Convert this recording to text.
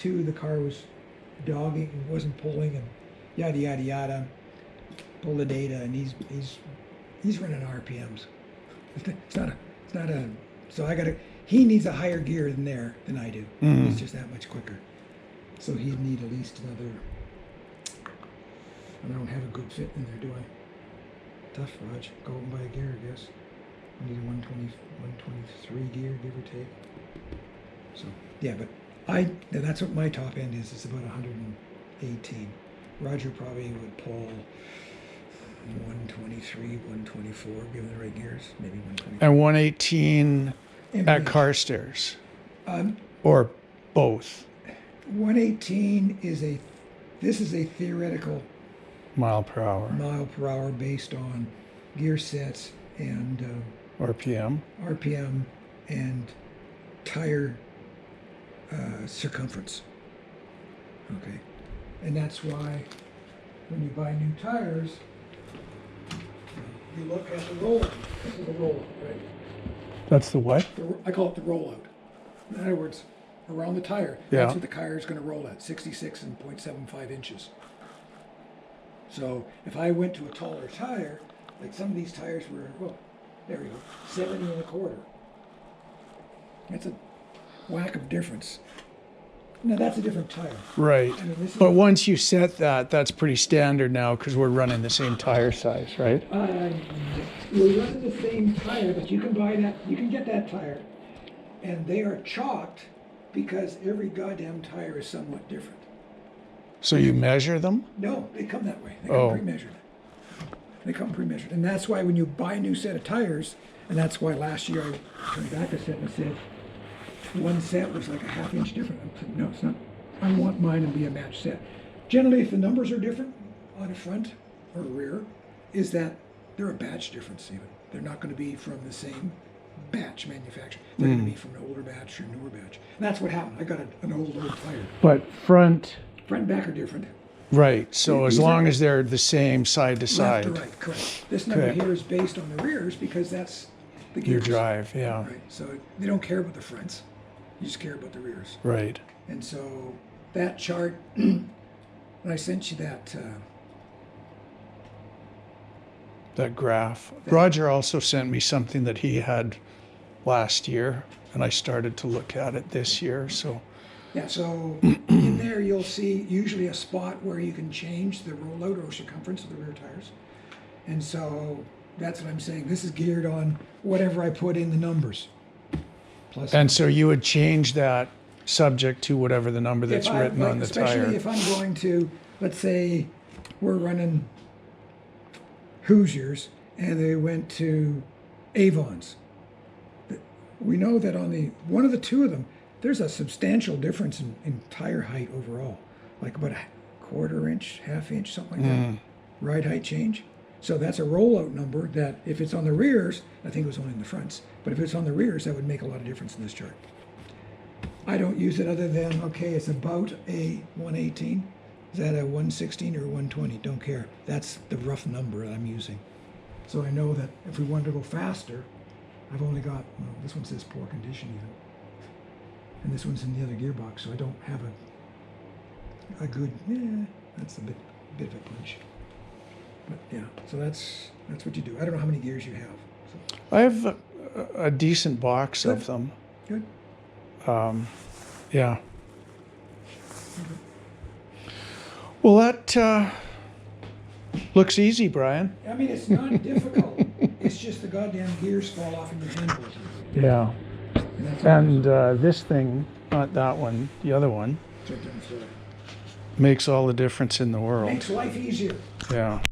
Two, the car was dogging, wasn't pulling, and yada yada yada. Pull the data, and he's running RPMs. It's not a. So he needs a higher gear than I do. He's just that much quicker. So he'd need at least another. I don't have a good fit in there, do I? Tough, Raj. Go out and buy a gear, I guess. I need a 123 gear, give or take. So yeah, but that's what my top end is. It's about 118. Roger probably would pull 123, 124, given the right gears, maybe 120. And 118 MPH. at Carstairs, or both. 118 this is a theoretical Mile per hour based on gear sets and RPM. and tire circumference. Okay, and that's why when you buy new tires, you look at the rollout. This is the rollout, right? That's the what? I call it the rollout. In other words, around the tire, Yeah. that's what the tire is going to roll at, 66 and 0.75 inches. So if I went to a taller tire, like some of these tires were, well, there we go, 70 and a quarter. That's a whack of difference. Now that's a different tire. Right. I mean, this is, But once you set that, that's pretty standard now because we're running the same tire size, right? we're running the same tire, but you can buy that, you can get that tire, and they are chalked because every goddamn tire is somewhat different. So you measure them? No, they come that way. They come pre-measured. They come pre-measured. And that's why when you buy a new set of tires, and that's why last year I turned back a set and I said, one set was like a half-inch different. I said, no, it's not. I want mine to be a match set. Generally, if the numbers are different on a front or rear, is that they're a batch difference even. They're not going to be from the same batch manufacturer. They're going to be from an older batch or newer batch. And that's what happened. I got an old tire. But front. Front and back are different. Right. So as long as they're the same side to side. Left to right, correct. This number here is based on the rears because that's the gears. Your drive, yeah. Right. So they don't care about the fronts. You just care about the rears. Right. And so that chart, when I sent you that graph. Roger also sent me something that he had last year, and I started to look at it this year. So yeah, so in there you'll see usually a spot where you can change the rollout or circumference of the rear tires. And so that's what I'm saying. This is geared on whatever I put in the numbers. Plus, and so you would change that subject to whatever the number that's written on the especially tire. if I'm going to, let's say we're running Hoosiers and they went to Avons. We know that on one of the two of them, there's a substantial difference in tire height overall, like about a quarter inch, half inch, something like that. Ride height change. So that's a rollout number that if it's on the rears, I think it was only in the fronts, but if it's on the rears, that would make a lot of difference in this chart. I don't use it other than, okay, it's about a 118. Is that a 116 or a 120? Don't care. That's the rough number I'm using. So I know that if we wanted to go faster, I've only got, well, this one says poor condition even. And this one's in the other gearbox, so I don't have a good, that's a bit of a punch. But yeah, so that's what you do. I don't know how many gears you have. So. I have a decent box of them. Good. Yeah. Well, that looks easy, Brian. I mean, it's not difficult. It's just the goddamn gears fall off in your handles. Yeah. And this thing, not that one, the other one, makes all the difference in the world. makes life easier. Yeah.